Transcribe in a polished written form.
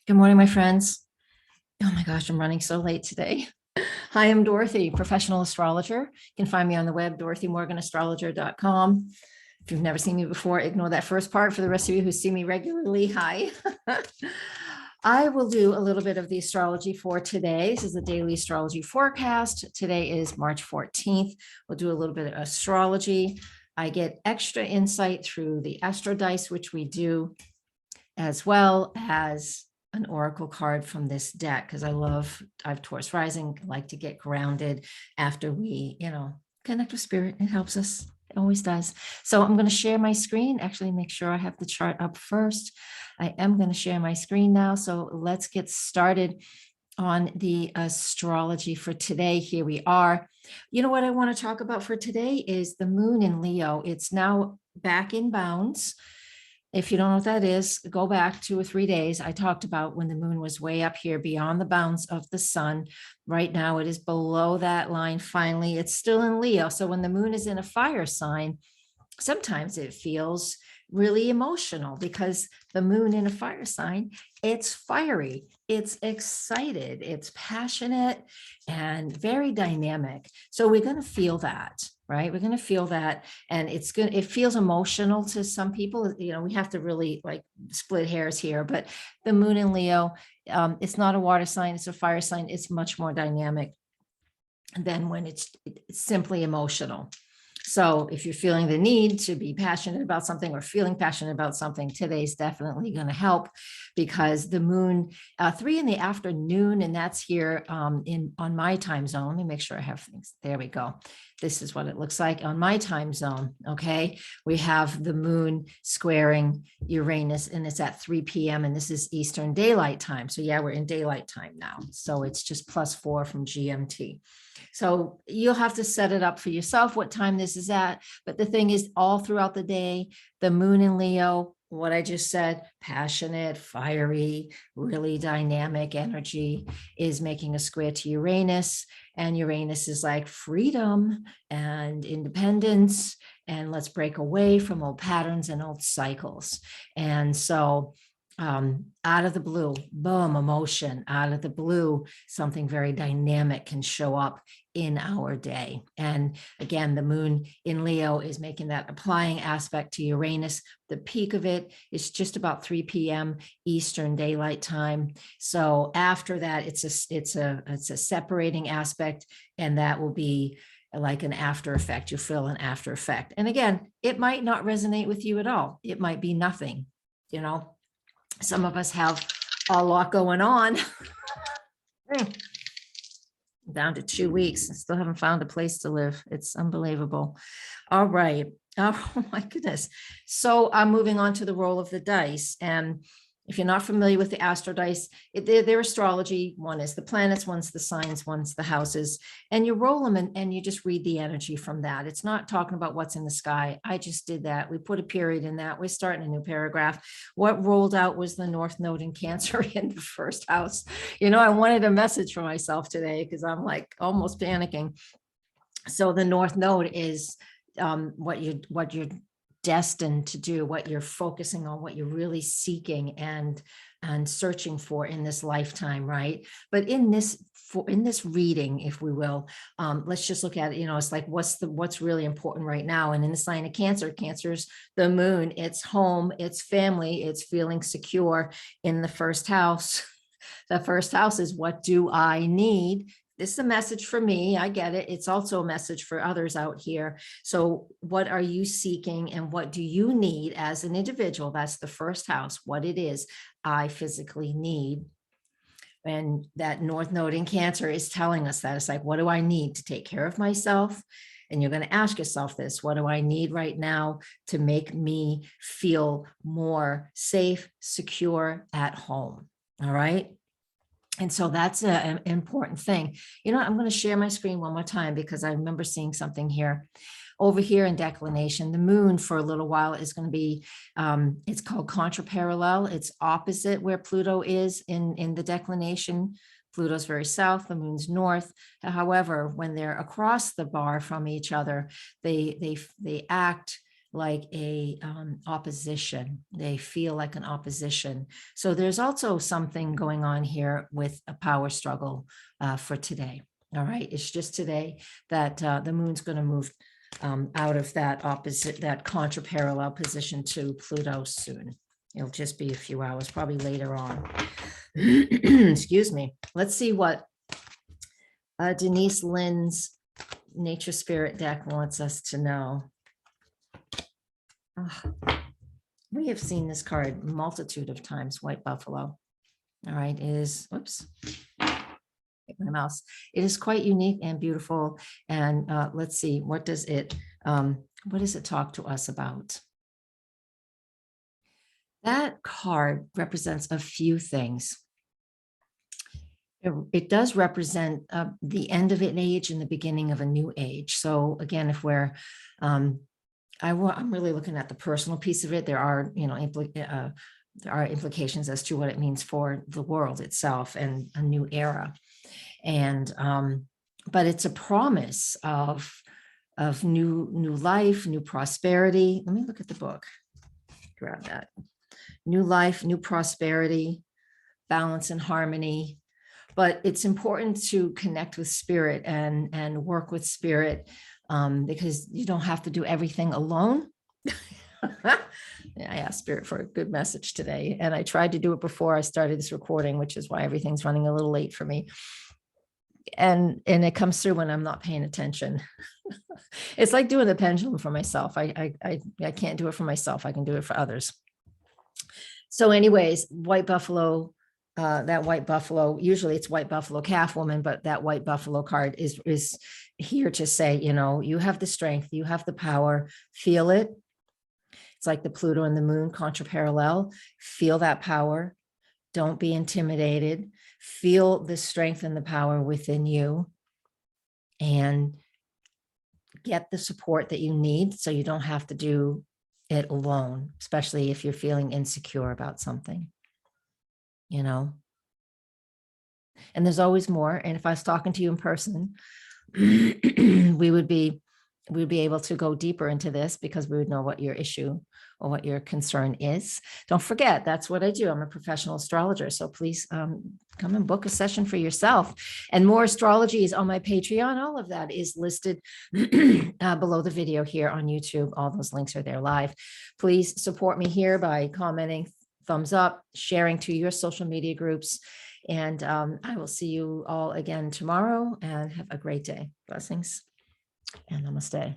Good morning, my friends. Oh my gosh, I'm running so late today. Hi, I'm Dorothy, professional astrologer. You can find me on the web, DorothyMorganAstrologer.com. If you've never seen me before, ignore that first part. For the rest of you who see me regularly, hi. I will do a little bit of the astrology for today. This is the daily astrology forecast. Today is March 14th. We'll do a little bit of astrology. I get extra insight through the Astro Dice, which we do, as well as an oracle card from this deck, because I've Taurus rising, like to get grounded after we, connect with spirit. It helps us. It always does. So I'm going to share my screen. Actually, make sure I have the chart up first. I am going to share my screen now. So let's get started on the astrology for today. Here we are. You know what I want to talk about for today is the moon in Leo. It's now back in bounds. If you don't know what that is, go back 2 or 3 days. I talked about when the moon was way up here beyond the bounds of the sun. Right now, it is below that line. Finally, it's still in Leo. So when the moon is in a fire sign, sometimes it feels really emotional because the moon in a fire sign, it's fiery, it's excited, it's passionate and very dynamic. So we're going to feel that, right? We're going to feel that. And it feels emotional to some people. We have to really like split hairs here, but the moon in Leo, it's not a water sign, it's a fire sign. It's much more dynamic than when it's simply emotional. So if you're feeling the need to be passionate about something or feeling passionate about something, today's definitely going to help, because the moon 3 in the afternoon, and that's here on my time zone. Let me make sure I have things. There we go. This is what it looks like on my time zone. Okay. We have the moon squaring Uranus, and it's at 3 p.m. and this is Eastern Daylight Time. So yeah, we're in daylight time now. So it's just +4 from GMT. So you'll have to set it up for yourself what time this is at. But the thing is, all throughout the day, the moon in Leo, what I just said, passionate, fiery, really dynamic energy, is making a square to Uranus. And Uranus is like freedom and independence. And let's break away from old patterns and old cycles. And so out of the blue, boom, emotion. Out of the blue, something very dynamic can show up in our day. And again, the moon in Leo is making that applying aspect to Uranus. The peak of it is just about 3 p.m. Eastern Daylight Time. So after that, it's a separating aspect, and that will be like an after effect. You feel an after effect. And again, it might not resonate with you at all. It might be nothing, Some of us have a lot going on. Down to 2 weeks. I still haven't found a place to live. It's unbelievable. All right. Oh my goodness. So I'm moving on to the roll of the dice. And if you're not familiar with the Astro Dice, they're astrology. One is the planets, one's the signs, one's the houses. And you roll them and you just read the energy from that. It's not talking about what's in the sky. I just did that. We put a period in that. We're starting a new paragraph. What rolled out was the North Node in Cancer in the first house. I wanted a message for myself today because I'm like almost panicking. So the North Node is what you're destined to do, what you're focusing on, what you're really seeking and searching for in this lifetime, right? But in this reading, if we will, let's just look at it. It's like what's really important right now. And in the sign of Cancer's the moon. It's home, it's family, it's feeling secure in the first house. The first house is, what do I need? This is a message for me. I get it. It's also a message for others out here. So what are you seeking and what do you need as an individual? That's the first house, what it is I physically need. And that North Node in Cancer is telling us that. It's like, what do I need to take care of myself? And you're going to ask yourself this: what do I need right now to make me feel more safe, secure at home? All right. And so that's an important thing. I'm going to share my screen one more time because I remember seeing something here. Over here in declination, the moon for a little while is going to be, it's called Contra Parallel. It's opposite where Pluto is in the declination. Pluto's very south, the moon's north. However, when they're across the bar from each other, they act like a opposition. They feel like an opposition. So there's also something going on here with a power struggle for today. All right. It's just today that the moon's going to move out of that opposite, that contra parallel position to Pluto soon. It'll just be a few hours, probably later on. Excuse me. Let's see what Denise Lynn's Nature Spirit deck wants us to know. We have seen this card multitude of times, White Buffalo. All right, it is, whoops, my mouse. It is quite unique and beautiful. And let's see, what does it talk to us about? That card represents a few things. It does represent the end of an age and the beginning of a new age. So again, if we're, I'm really looking at the personal piece of it. There are, there are implications as to what it means for the world itself and a new era. And, but it's a promise of new life, new prosperity. Let me look at the book, grab that. New life, new prosperity, balance and harmony. But it's important to connect with spirit and work with spirit because you don't have to do everything alone. I asked spirit for a good message today, and I tried to do it before I started this recording, which is why everything's running a little late for me. And it comes through when I'm not paying attention. It's like doing the pendulum for myself. I can't do it for myself. I can do it for others. So anyways, White Buffalo, that White Buffalo, usually it's White Buffalo calf woman, but that White Buffalo card is here to say, you have the strength, you have the power, feel it. It's like the Pluto and the moon contra parallel. Feel that power. Don't be intimidated. Feel the strength and the power within you and get the support that you need so you don't have to do it alone, especially if you're feeling insecure about something. And there's always more. And if I was talking to you in person, we would be able to go deeper into this because we would know what your issue or what your concern is. Don't forget, that's what I do. I'm a professional astrologer. So please come and book a session for yourself. And more astrology is on my Patreon. All of that is listed below the video here on YouTube. All those links are there live. Please support me here by commenting, thumbs up, sharing to your social media groups. And I will see you all again tomorrow and have a great day. Blessings and namaste.